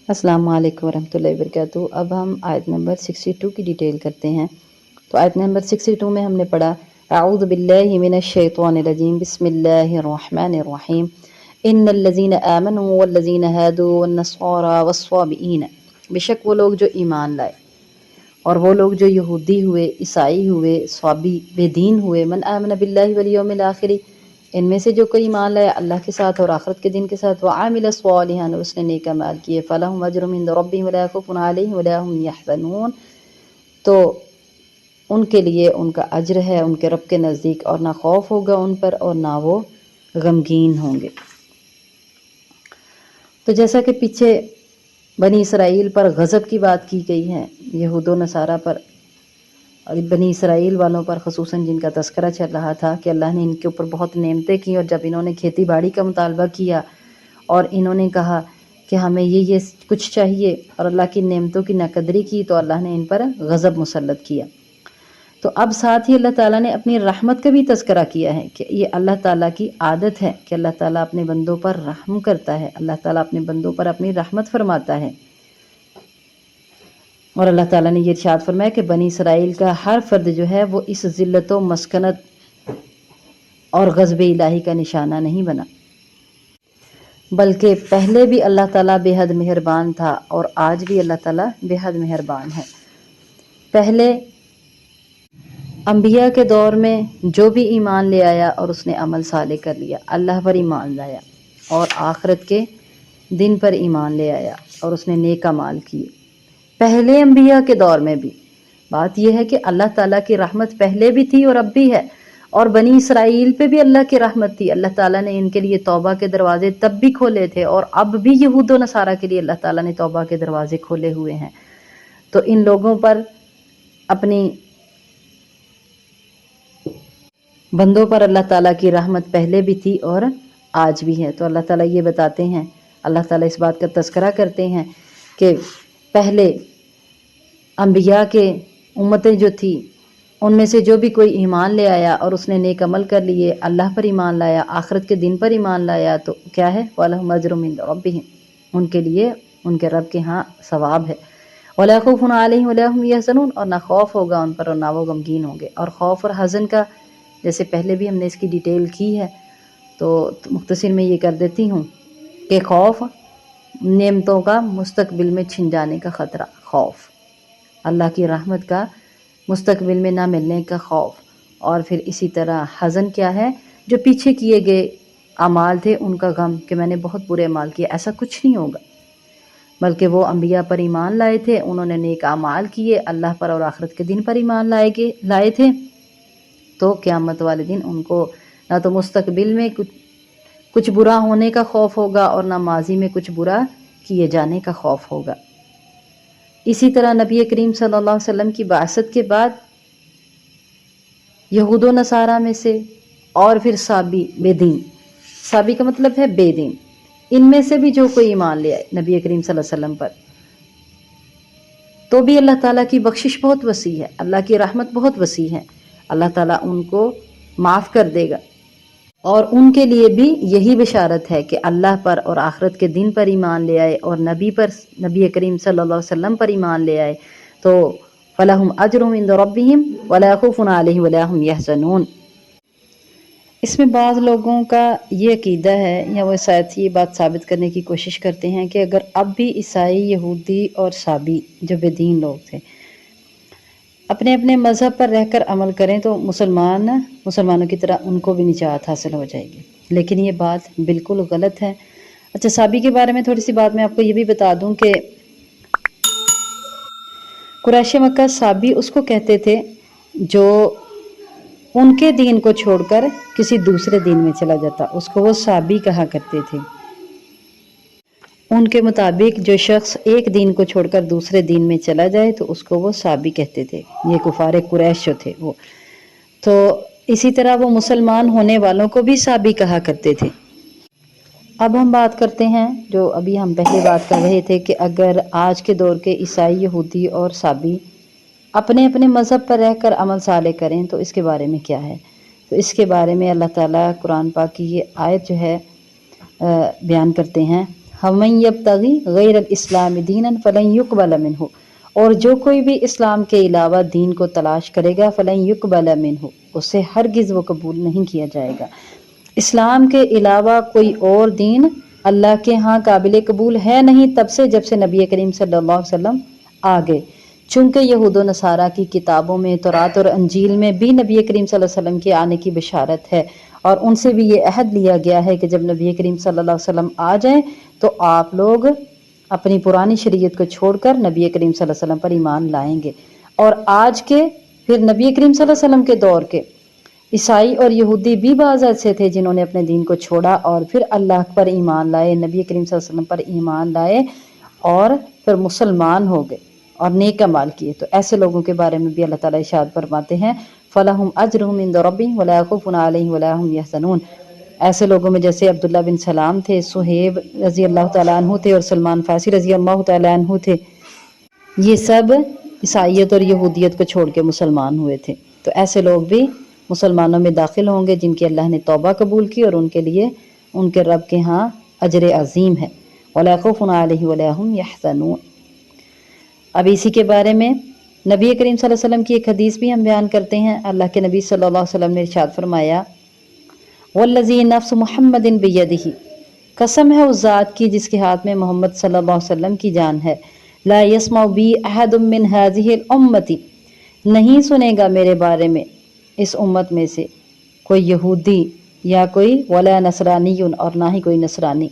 अस्सलाम वालेकुम वरहमतुल्लाहि वबरकातुहू। अब हम आयत नंबर 62 की डिटेल करते हैं। तो आयत नंबर 62 में हमने पढ़ा अऊज़ु बिल्लाहि मिनश शैतानिर रजीम बिस्मिल्लाहिर रहमानिर रहीम इन्नल्लज़ीना आमनू वल्लज़ीना हादू वन्नसारा वस्साबिईन, बेशक वो लोग जो ईमान लाए और वो लोग जो यहूदी हुए, ईसाई हुए, स्वाबी बेदीन हुए, मन आमन बिल्लाहि वल यौमिल आखिर, इनमें से जो कोई ईमान लाया अल्लाह के साथ और आखिरत के दिन के साथ, व आमिल स्वालिहान, उसने नेक अमाल किए, फलहुम अजरुम इंद रब्बिहिम वला खौफुन अलैहिम वला हुम यहज़नून, तो उनके लिए उनका अज्र है उनके रब के नज़दीक, और ना खौफ होगा उन पर और ना वो गमगीन होंगे। तो जैसा कि पीछे बनी इसराइल पर गज़ब की बात की गई है, यहूदो नसारा पर और बनी इसराइल वालों पर ख़ुसूसन जिनका तस्करा चल रहा था कि अल्लाह ने इनके ऊपर बहुत नेमतें की, और जब इन्होंने खेती बाड़ी का मुतालबा किया और इन्होंने कहा कि हमें ये कुछ चाहिए और अल्लाह की नेमतों की नाकदरी की, तो अल्लाह ने इन पर गज़ब मुसल्लत किया। तो अब साथ ही अल्लाह ताला ने अपनी रहमत का भी तस्करा किया है कि ये अल्लाह ताला की आदत है कि अल्लाह ताला अपने बंदों पर रहम करता है, अल्लाह ताला अपने बंदों पर अपनी रहमत फरमाता है। और अल्लाह ताला ने ये इरशाद फरमाया कि बनी इसराइल का हर फ़र्द जो है वो इस ज़िल्लत व मस्कनत और ग़ज़ब इलाही का निशाना नहीं बना, बल्कि पहले भी अल्लाह ताला बेहद मेहरबान था और आज भी अल्लाह ताला बेहद मेहरबान है। पहले अंबिया के दौर में जो भी ईमान ले आया और उसने अमल साले कर लिया, अल्लाह पर ईमान लाया और आखिरत के दिन पर ईमान ले आया और उसने नेक अमाल किए, पहले अंबिया के दौर में भी बात यह है कि अल्लाह ताला की रहमत पहले भी थी और अब भी है, और बनी इसराइल पे भी अल्लाह की रहमत थी। अल्लाह ताला ने इनके लिए तौबा के दरवाजे तब भी खोले थे और अब भी यहूद व नसारा के लिए अल्लाह ताला ने तौबा के दरवाजे खोले हुए हैं। तो इन लोगों पर अपनी बंदों पर अल्लाह ताला की रहमत पहले भी थी और आज भी है। तो अल्लाह ताला ये बताते हैं, अल्लाह ताला इस बात का तज़किरा करते हैं कि पहले अंबिया के उम्मतें जो थी उनमें से जो भी कोई ईमान ले आया और उसने नेक अमल कर लिए, अल्लाह पर ईमान लाया, आखिरत के दिन पर ईमान लाया, तो क्या है, वलहुम अजरुम इंद रब्बिहिम, उनके लिए उनके रब के यहाँ सवाब है, वला खौफुन अलैहिम वला हुम यहज़नून, और ना खौफ होगा उन पर और ना वो गमगीन होंगे। और खौफ और हज़न का जैसे पहले भी हमने इसकी डिटेल की है, तो मुख्तसर में ये कर देती हूँ कि खौफ नेमतों का मुस्तकबिल में छिन जाने का ख़तरा, खौफ अल्लाह की रहमत का मुस्तकबिल में ना मिलने का खौफ, और फिर इसी तरह हज़न क्या है, जो पीछे किए गए अमाल थे उनका गम कि मैंने बहुत बुरे अमाल किए। ऐसा कुछ नहीं होगा, बल्कि वो अंबिया पर ईमान लाए थे, उन्होंने नेक अमाल किए, अल्लाह पर और आखिरत के दिन पर ईमान लाए थे, तो क़यामत वाले दिन उनको ना तो मुस्तकबिल में कुछ बुरा होने का खौफ होगा और ना माजी में कुछ बुरा किए जाने का खौफ होगा। इसी तरह नबी करीम सल्लल्लाहु अलैहि वसल्लम की बासत के बाद यहूद व नसारा में से और फिर साबी बेदीन, साबी का मतलब है बेदीन, इनमें से भी जो कोई ईमान ले आए नबी करीम सल्लल्लाहु अलैहि वसल्लम पर, तो भी अल्लाह ताला की बख्शिश बहुत वसी है, अल्लाह की रहमत बहुत वसी है, अल्लाह ताला उनको माफ़ कर देगा। और उनके लिए भी यही बिशारत है कि अल्लाह पर और आखिरत के दिन पर ईमान ले आए और नबी करीम सल्लल्लाहु अलैहि वसल्लम पर ईमान ले आए, तो फलहुम अजरुम इंद रब्बिहिम वला खौफुन अलैहिम वला हुम यहज़नून। इसमें बाज़ लोगों का ये अकीदा है या वो शायद ये बात साबित करने की कोशिश करते हैं कि अगर अब भी ईसाई, यहूदी और साबी जो बेदीन लोग थे अपने अपने मज़हब पर रहकर अमल करें तो मुसलमानों की तरह उनको भी निजात हासिल हो जाएगी, लेकिन ये बात बिल्कुल गलत है। अच्छा, साबी के बारे में थोड़ी सी बात मैं आपको ये भी बता दूं कि कुरैश मक्का साबी उसको कहते थे जो उनके दीन को छोड़कर किसी दूसरे दीन में चला जाता, उसको वो साबी कहा करते थे। उनके मुताबिक जो शख्स एक दीन को छोड़कर दूसरे दीन में चला जाए तो उसको वो साबी कहते थे, ये कुफार कुरैश जो थे वो। तो इसी तरह वो मुसलमान होने वालों को भी साबी कहा करते थे। अब हम बात करते हैं जो अभी हम पहले बात कर रहे थे कि अगर आज के दौर के ईसाई, यहूदी और साबी अपने अपने मज़हब पर रहकर अमल साले करें तो इसके बारे में क्या है। तो इसके बारे में अल्लाह ताला कुरान पाक की ये आयत जो है बयान करते हैं, وَمَن يَبْتَغِ غَيْرَ الْإِسْلَامِ دِينًا فَلَن يُقْبَلَ مِنْهُ، اور جو کوئی بھی اسلام کے علاوہ دین کو تلاش کرے گا فَلَن يُقْبَلَ مِنْهُ، اسے ہرگز وہ قبول نہیں کیا جائے گا۔ اسلام کے علاوہ کوئی اور دین اللہ کے ہاں قابل قبول ہے نہیں تب سے جب سے نبی کریم صلی اللہ علیہ وسلم آ گئے، چونکہ یہود و نصارہ کی کتابوں میں تورات اور انجیل میں بھی نبی کریم صلی اللہ علیہ وسلم کے آنے کی بشارت ہے، اور ان سے بھی یہ عہد لیا گیا ہے کہ جب نبی کریم صلی اللہ علیہ وسلم آ جائیں تو آپ لوگ اپنی پرانی شریعت کو چھوڑ کر نبی کریم صلی اللہ علیہ وسلم پر ایمان لائیں گے۔ اور آج کے پھر نبی کریم صلی اللہ علیہ وسلم کے دور کے عیسائی اور یہودی بھی بعض ایسے تھے جنہوں نے اپنے دین کو چھوڑا اور پھر اللہ پر ایمان لائے، نبی کریم صلی اللہ علیہ وسلم پر ایمان لائے اور پھر مسلمان ہو گئے اور نیک اعمال کیے۔ تو ایسے لوگوں کے بارے میں بھی اللہ تعالیٰ ارشاد فرماتے ہیں فَلَهُمْ أَجْرُهُمْ عِنْدَ رَبِّهِمْ وَلَا خَوْفٌ عَلَيْهِمْ وَلَا هُمْ يَحْزَنُونَ۔ ایسے لوگوں میں جیسے عبداللہ بن سلام تھے، صہیب رضی اللہ تعالیٰ عنہ تھے اور سلمان فارسی رضی اللہ تعالیٰ عنہ تھے، یہ سب عیسائیت اور یہودیت کو چھوڑ کے مسلمان ہوئے تھے۔ تو ایسے لوگ بھی مسلمانوں میں داخل ہوں گے جن کی اللہ نے توبہ قبول کی اور ان کے لیے ان کے رب کے ہاں اجر عظیم ہے۔ وَلَا خَوْفٌ عَلَيْهِمْ وَلَا هُمْ يَحْزَنُونَ۔ اب اسی کے بارے میں نبی کریم صلی اللہ علیہ وسلم کی ایک حدیث بھی ہم بیان کرتے ہیں۔ اللہ کے نبی صلی اللہ علیہ وسلم نے ارشاد فرمایا وَالَّذِي نَفْسُ مُحَمَّدٍ بِيَدِهِ، قسم ہے اس ذات کی جس کے ہاتھ میں محمد صلی اللہ علیہ وسلم کی جان ہے، لا يسمع بی احد من هذه الامة، نہیں سنے گا میرے بارے میں اس امت میں سے کوئی یہودی یا کوئی ولا نصرانی، اور نہ ہی کوئی نصرانی،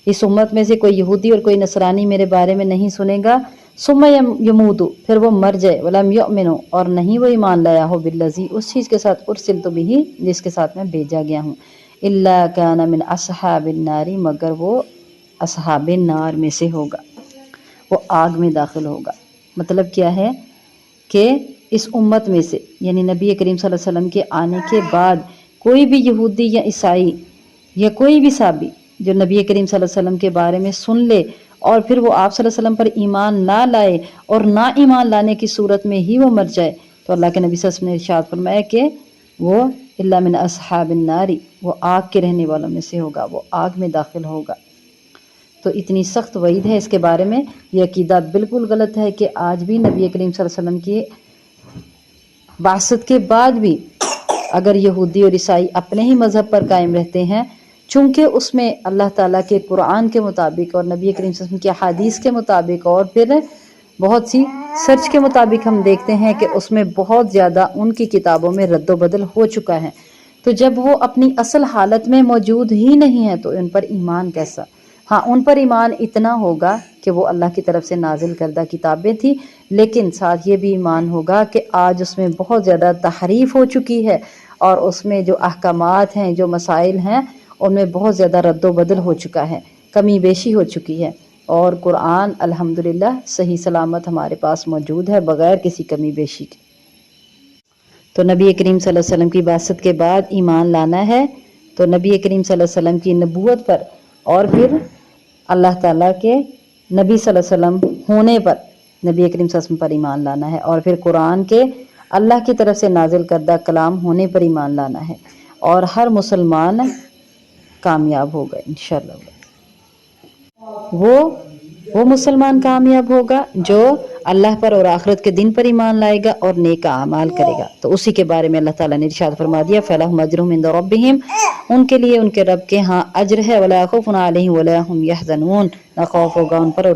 اس امت میں سے کوئی یہودی اور کوئی نصرانی میرے بارے میں نہیں سنے گا، ثم یموت، پھر وہ مر جائے، ولم یؤمن، اور نہیں وہ ایمان لایا ہو بالذی، اس چیز کے ساتھ ارسلت بہ، جس کے ساتھ میں بھیجا گیا ہوں، الا کان من اصحاب النار، مگر وہ اصحاب نار میں سے ہوگا، وہ آگ میں داخل ہوگا۔ مطلب کیا ہے کہ اس امت میں سے یعنی نبی کریم صلی اللہ علیہ وسلم کے آنے کے بعد کوئی بھی یہودی یا عیسائی یا کوئی بھی صحابی جو نبی کریم صلی اللہ علیہ وسلم کے بارے میں سن لے اور پھر وہ آپ صلی اللہ علیہ وسلم پر ایمان نہ لائے اور نہ ایمان لانے کی صورت میں ہی وہ مر جائے، تو اللہ کے نبی صلی اللہ علیہ وسلم نے ارشاد فرمایا کہ وہ الا من اصحاب النار، وہ آگ کے رہنے والوں میں سے ہوگا، وہ آگ میں داخل ہوگا۔ تو اتنی سخت وعید ہے اس کے بارے میں۔ یہ عقیدہ بالکل غلط ہے کہ آج بھی نبی کریم صلی اللہ علیہ وسلم کی بعثت کے بعد بھی اگر یہودی اور عیسائی اپنے ہی مذہب پر قائم رہتے ہیں، چونکہ اس میں اللہ تعالیٰ کے قرآن کے مطابق اور نبی کریم صلی اللہ علیہ وسلم کی احادیث کے مطابق اور پھر بہت سی سرچ کے مطابق ہم دیکھتے ہیں کہ اس میں بہت زیادہ ان کی کتابوں میں رد و بدل ہو چکا ہے، تو جب وہ اپنی اصل حالت میں موجود ہی نہیں ہے تو ان پر ایمان کیسا؟ ہاں، ان پر ایمان اتنا ہوگا کہ وہ اللہ کی طرف سے نازل کردہ کتابیں تھیں، لیکن ساتھ یہ بھی ایمان ہوگا کہ آج اس میں بہت زیادہ تحریف ہو چکی ہے اور اس میں جو احکامات ہیں، جو مسائل ہیں، ان میں بہت زیادہ رد و بدل ہو چکا ہے، کمی بیشی ہو چکی ہے، اور قرآن الحمدللہ صحیح سلامت ہمارے پاس موجود ہے بغیر کسی کمی بیشی کے۔ تو نبی کریم صلی اللہ علیہ وسلم کی بعثت کے بعد ایمان لانا ہے تو نبی کریم صلی اللہ علیہ وسلم کی نبوت پر اور پھر اللہ تعالیٰ کے نبی صلی اللہ علیہ وسلم ہونے پر نبی کریم صلی اللہ علیہ وسلم پر ایمان لانا ہے، اور پھر قرآن کے اللہ کی طرف سے نازل کردہ کلام ہونے پر ایمان لانا ہے، اور ہر مسلمان کامیاب ہوگا انشاءاللہ۔ وہ مسلمان کامیاب ہوگا جو اللہ پر اور آخرت کے دن پر ایمان لائے گا اور نیک اعمال کرے گا۔ تو اسی کے بارے میں اللہ تعالیٰ نے ارشاد فرما دیا فَلَهُمْ أَجْرُهُمْ عِنْدَ رَبِّهِمْ، ان کے لیے ان کے رب کے ہاں اجر ہے، وَلَا خَوْفٌ عَلَيْهِمْ وَلَا هُمْ يَحْزَنُونَ، نہ خوف ہوگا ان پر اور